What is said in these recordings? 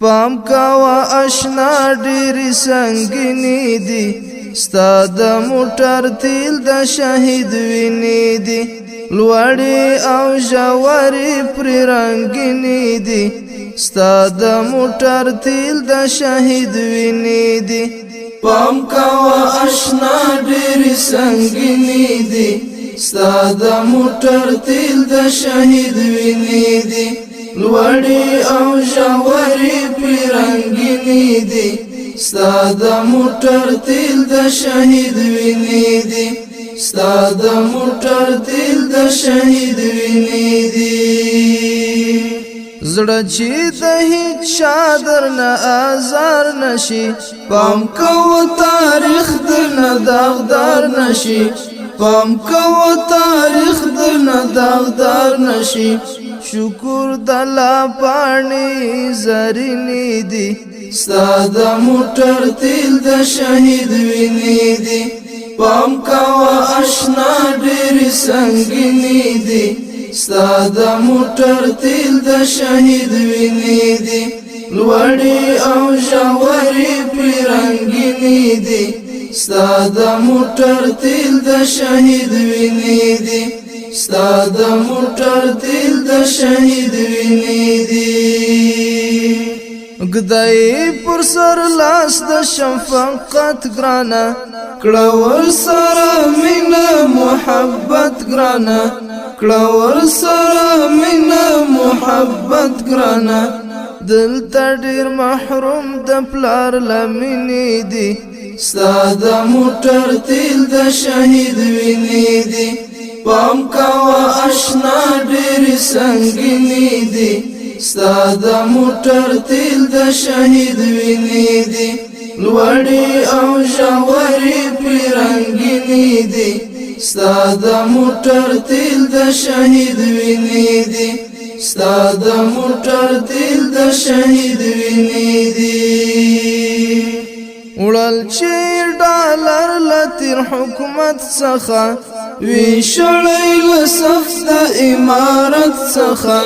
پام کوا اشنا ډېرې سنګینې دي ستا د موټر تیل د شهید وینې دي لوړې او ژورې پرې رنګینې دي ستا د موټر تیل د شهید وینې دي پام کوا اشنا ډېرې سنګینې دي ستا د موټر تیل د شهید وینې دي لوړې او ژورې پرې رنګینې دي ستا د موټر تیل د شهید وینې دي ستا د موټر تیل د شهید وینې دي زړه چې د هیڅ چا درنه ازار نشي پام کوه تاریخ درنه داغدار نشي پام کوه تاریخ درنه داغدار نشي شکر د لا پاڼې زرینې دي ستا د موټر تیل د شهید وینې دي پام کوه اشنا ډېرې سنګینې دي ستا د موټر تیل د شهید وینې دي لوړې او ژورې پرې رنګینې دي ستا د موټر تیل د شهید وینې دي ستا د موټر تیل د شهید وینې دي گدای پر سر لاس د شفقت ګرانه کړه ور سره مینه محبت ګرانه کړه ور سره مینه محبت ګرانه دلته ډېر محروم د پلار لمینې دي ستا د موټر تیل د شهید وینې دي پام کوه اشنا ډېرې سنګینې دي ستا د موټر تیل د شهید وینې دي لوړې او ژورې پرې رنګینې دي ستا د موټر تیل د شهید وینې دي ستا د موټر تیل د شهید وینې دي وړل چې ډالر لتر حکومت څخه ویشړی له صف د امارت څخه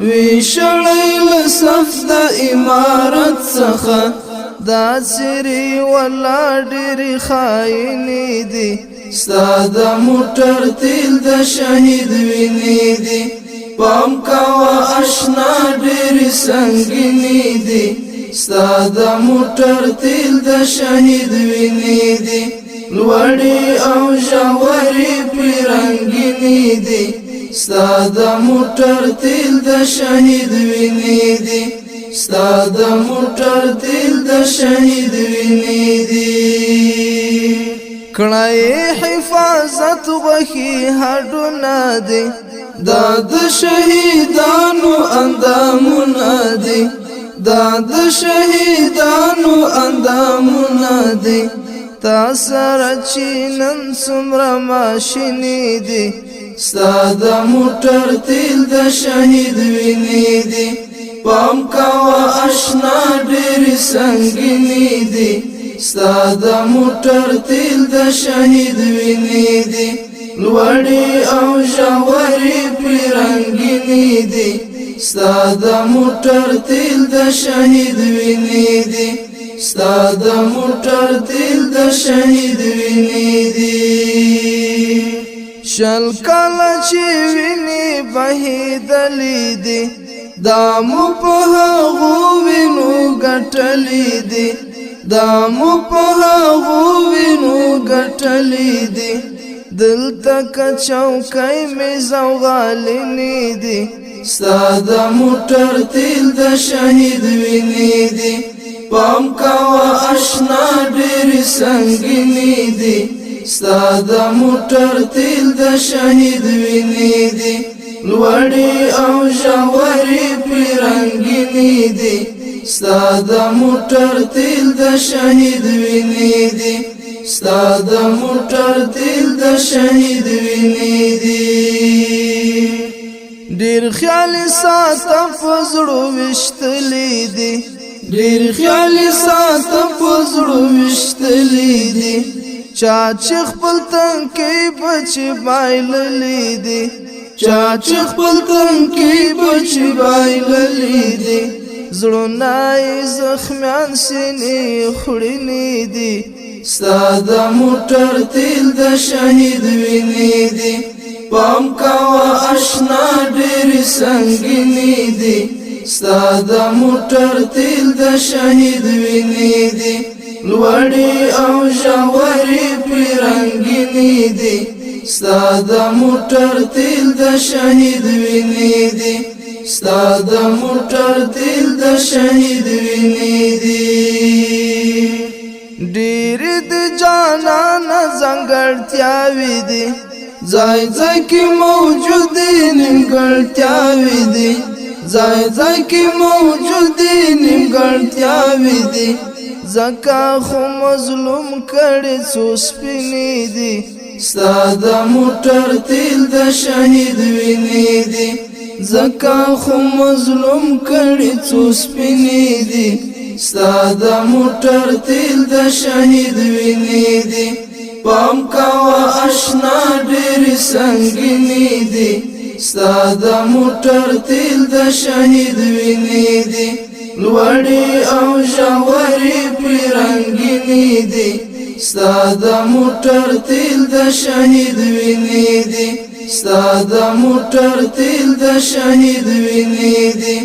ویشړی له صف د امارت څخه دا سری ولا ډېرې خاینې دي ستا د موټر تیل د شهید وینې دي پام کوه اشنا ډېرې سنګینې دي ستا د موټر تیل د شهید وینې دي لوړې او ژورې پرې رنګینې دي ستا د موټر تیل د شهید وینې دي ستا د موټر تیل د شهید وینې دي کړه حفاظت غوښي هډونه دي دا د شهیدانو اندامونه دي دا د شهیدانو اندامونه دي تا سره چې نن څومره ماشینې دي ستا د موټر تیل د شهید وینې دي پام کوه اشنا ډېرې سنګینې دي ستا د موټر تیل د شهید وینې دي لوړې او ژورې پرې رنګینې دي ستا د موټر تیل د شهید وینې دي ستا د موټر تیل د شهید وینې دي شل کاله چې وینې بهېدلې دي دا مو په هغو وینو ګټلې دي دا مو په هغو وینو ګټلې دي دلته که چوکۍ میز او غالینې دي ستا د موټر تیل د شهید وینې دي پام کوه اشنا ډېرې سنګینې دي ستا د موټر تیل د شهید وینې دي لوړې او ژورې پرې رنګینې دي ستا د موټر تیل د شهید وینې دي ستا د موټر تیل د شهید وینې دي ډېر خیال ساته په زړو ویشتلې دي ډېر خیال ساته په زړو ویشتلې دي چا چې خپل تنکۍ بچې بایللې دي چا چې خپل تنکۍ بچې بایللې دي زړونای زخمیان سینې خړینې دي ستا د موټر تیل د شهید وینې دي پام کوه اشنا ډېر سنګینې دي ستا د موټر تیل د شهید وینې دي لوړې او ژورې پرې رنګینې دي ستا د موټر تیل د شهید وینې دي ستا د موټر تیل د شهید وینې دي ډېر د جانان ځانګړتیاوې دي ځای ځای کې موجودې نیمګړتیاوې دي ځای ځای کې موجودې نیمګړتیاوې دي ځکه خو مظلوم کړي څو سپینې دي ستا د موټر تیل د شهید وینې دي ځکه خو مظلوم کړي څو سپینې دي ستا د موټر تیل د شهید وینې دي پام کوه اشنا ډېر سنګینې دي ستا د موټر تیل د شهید وینې دي لوړې او ژورې پرې رنګینې دي ستا د موټر تیل د شهید وینې دي ستا د موټر تیل د شهید وینې دي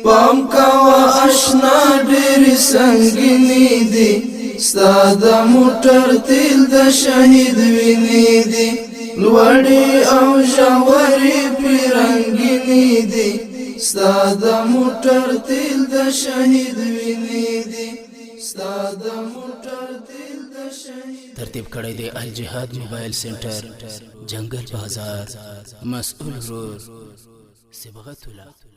پام کوه اشنا ډېر سنګینې دي ستا د موټر تیل د شهید وینې دي لوړې او ژورې پرې رنګینې دي ستا د موټر تیل د شهید وینې دي ستا د موټر تیل د شهید ترتیب کړی دی الجهاد موبایل سنټر جنگل بازار مسؤل ورور صبغت الله